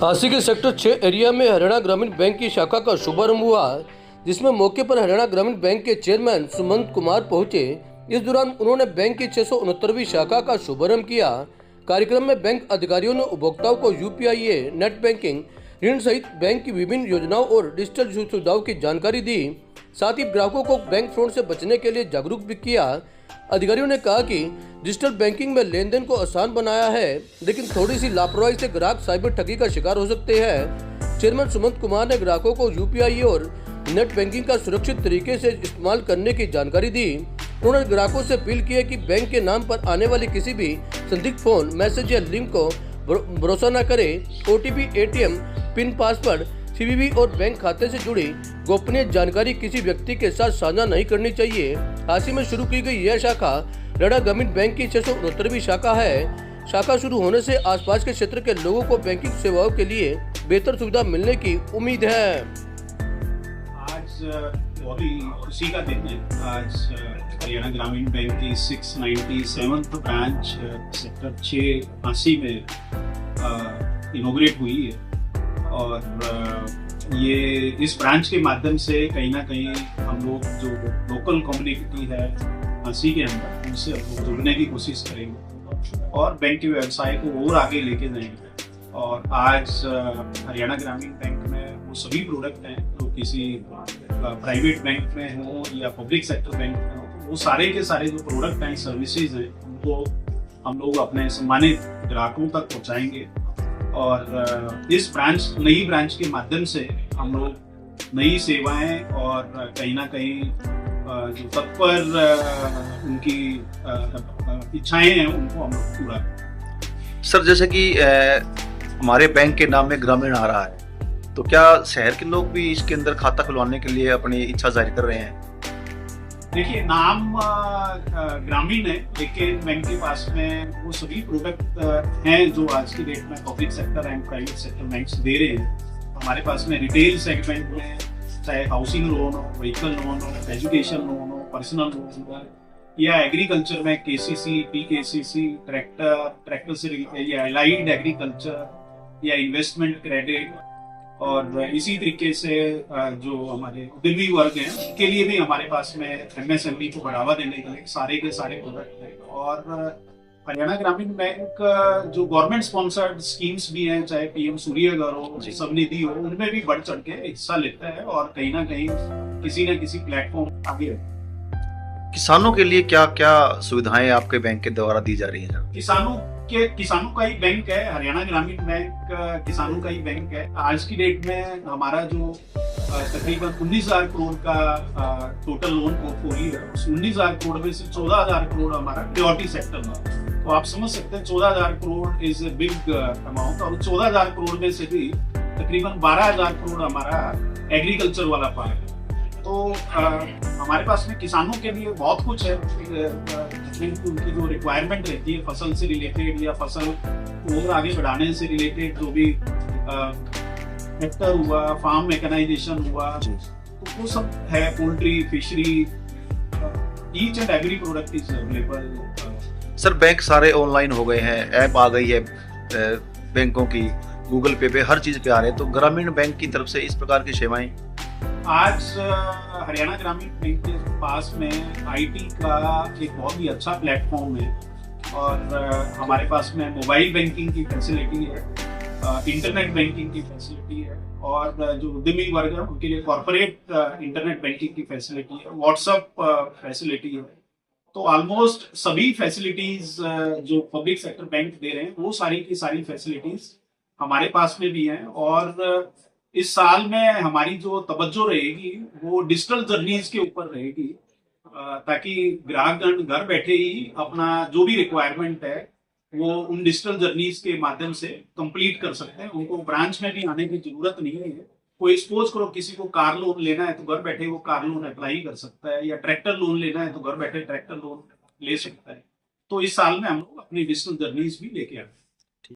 झांसी के sector 6 area में हरियाणा ग्रामीण बैंक की शाखा का शुभारंभ हुआ, जिसमें मौके पर हरियाणा ग्रामीण बैंक के चेयरमैन सुमंत कुमार पहुंचे। इस दौरान उन्होंने बैंक की 669वीं शाखा का शुभारंभ किया। कार्यक्रम में बैंक अधिकारियों ने उपभोक्ताओं को यूपीआई, नेट बैंकिंग, ऋण सहित बैंक की विभिन्न योजनाओं और डिजिटल सुविधाओं की जानकारी दी। साथ ही ग्राहकों को बैंक फ्रॉड से बचने के लिए जागरूक भी किया। अधिकारियों ने कहा कि डिजिटल बैंकिंग में लेन देन को आसान बनाया है, लेकिन थोड़ी सी लापरवाही से ग्राहक साइबर ठगी का शिकार हो सकते हैं। चेयरमैन सुमंत कुमार ने ग्राहकों को यूपीआई और नेट बैंकिंग का सुरक्षित तरीके से इस्तेमाल करने की जानकारी दी। उन्होंने ग्राहकों से अपील की है कि बैंक के नाम पर आने वाली किसी भी संदिग्ध फोन, मैसेज या लिंक को भरोसा न करें। OTP, ATM pin, password, CVV और बैंक खाते से जुड़ी गोपनीय जानकारी किसी व्यक्ति के साथ साझा नहीं करनी चाहिए। झांसी में शुरू की गई यह शाखा हरियाणा ग्रामीण बैंक की 669वीं शाखा है। शाखा शुरू होने से आसपास के क्षेत्र के लोगों को बैंकिंग सेवाओं के लिए बेहतर सुविधा मिलने की उम्मीद है। आज बहुत ही खुशी का दिन है। आज हरियाणा ग्रामीण बैंक की 697th ब्रांच सेक्टर 6 झांसी में इनॉग्रेट हुई है और ये इस ब्रांच के माध्यम से कहीं ना कहीं हम लोग जो लोकल कम्युनिटी है झांसी के अंदर उनसे जुड़ने की कोशिश करेंगे और बैंक के व्यवसाय को और आगे लेके जाएंगे। और आज हरियाणा ग्रामीण बैंक में वो सभी प्रोडक्ट हैं जो किसी प्राइवेट बैंक में हो या पब्लिक सेक्टर बैंक में हो, वो सारे के सारे जो प्रोडक्ट हैं, सर्विसेज हैं, उनको हम लोग अपने सम्मानित ग्राहकों तक पहुँचाएंगे। और इस नई ब्रांच के माध्यम से हम लोग नई सेवाएं और कहीं ना कहीं जो तत्पर उनकी इच्छाएं हैं उनको हम लोग पूरा करें। सर, जैसे कि हमारे बैंक के नाम में ग्रामीण आ रहा है, तो क्या शहर के लोग भी इसके अंदर खाता खुलवाने के लिए अपनी इच्छा जाहिर कर रहे हैं? देखिए, नाम ग्रामीण है, लेकिन बैंक के पास में वो सभी प्रोडक्ट हैं जो आज की डेट में public sector and private sector banks दे रहे हैं। हमारे पास में रिटेल सेगमेंट में चाहे हाउसिंग लोन हो, व्हीकल लोन हो, एजुकेशन लोन हो, पर्सनल लोन हो, या एग्रीकल्चर में केसीसी, पीकेसीसी, ट्रैक्टर से या एलाइड एग्रीकल्चर या इन्वेस्टमेंट क्रेडिट, और इसी तरीके से जो हमारे उद्यमी वर्ग हैं उनके लिए भी हमारे पास में एमएसएमई को बढ़ावा देने के लिए सारे के सारे प्रोडक्ट हैं। और हरियाणा ग्रामीण बैंक जो गवर्नमेंट स्पॉन्सर्ड स्कीम्स भी हैं, चाहे पीएम सूर्य घर हो, सबनिधि हो, उनमें भी बढ़ चढ़ के हिस्सा लेता है और कहीं ना कहीं किसी न किसी प्लेटफॉर्म आगे है। किसानों के लिए क्या क्या सुविधाएं आपके बैंक के द्वारा दी जा रही हैं? किसानों का ही बैंक है हरियाणा ग्रामीण बैंक, किसानों का ही बैंक है। आज की डेट में हमारा जो तकरीबन 19,000 करोड़ का टोटल लोन पोर्टफोलियो है, उस 19,000 करोड़ में से 14,000 करोड़ हमारा प्रायोरिटी सेक्टर में। तो आप समझ सकते हैं 14,000 crore is a big amount. और 14,000 करोड़ में से भी तकरीबन 12,000 करोड़ हमारा एग्रीकल्चर वाला पार्ट है। तो हमारे पास में किसानों के लिए बहुत कुछ है। उनकी जो रिक्वायरमेंट रहती है फसल से रिलेटेड या फसल को और आगे बढ़ाने से रिलेटेड, जो भी सेक्टर हुआ, फार्म मैकेनाइजेशन हुआ, तो वो सब है। Poultry, fishery, each and every product is available. Sir, bank सारे ऑनलाइन हो गए हैं, ऐप आ गई है बैंकों की, गूगल पे हर चीज पे आ रहे हैं, तो ग्रामीण बैंक की तरफ से इस प्रकार की सेवाएं आज हरियाणा ग्रामीण बैंक के पास में आईटी का एक बहुत ही अच्छा प्लेटफॉर्म है। और हमारे पास में मोबाइल बैंकिंग की फैसिलिटी है, इंटरनेट बैंकिंग की फैसिलिटी है, और जो उद्यमी वर्ग है उनके लिए कॉर्पोरेट इंटरनेट बैंकिंग की फैसिलिटी है, व्हाट्सएप फैसिलिटी है। तो ऑलमोस्ट सभी फैसिलिटीज जो पब्लिक सेक्टर बैंक दे रहे हैं वो सारी की सारी फैसिलिटीज हमारे पास में भी हैं। और इस साल में हमारी जो तवज्जो रहेगी वो डिजिटल जर्नीज के ऊपर रहेगी, ताकि ग्राहकगण घर बैठे ही अपना जो भी रिक्वायरमेंट है वो उन डिजिटल जर्नीज के माध्यम से कंप्लीट कर सकते हैं। उनको ब्रांच में भी आने की जरूरत नहीं है। कोई सपोज करो किसी को कार लोन लेना है तो घर बैठे वो कार लोन अप्लाई कर सकता है, या ट्रैक्टर लोन लेना है तो घर बैठे ट्रैक्टर लोन ले सकता है। तो इस साल में हम लोग अपनी डिजिटल जर्नीज भी लेके आए।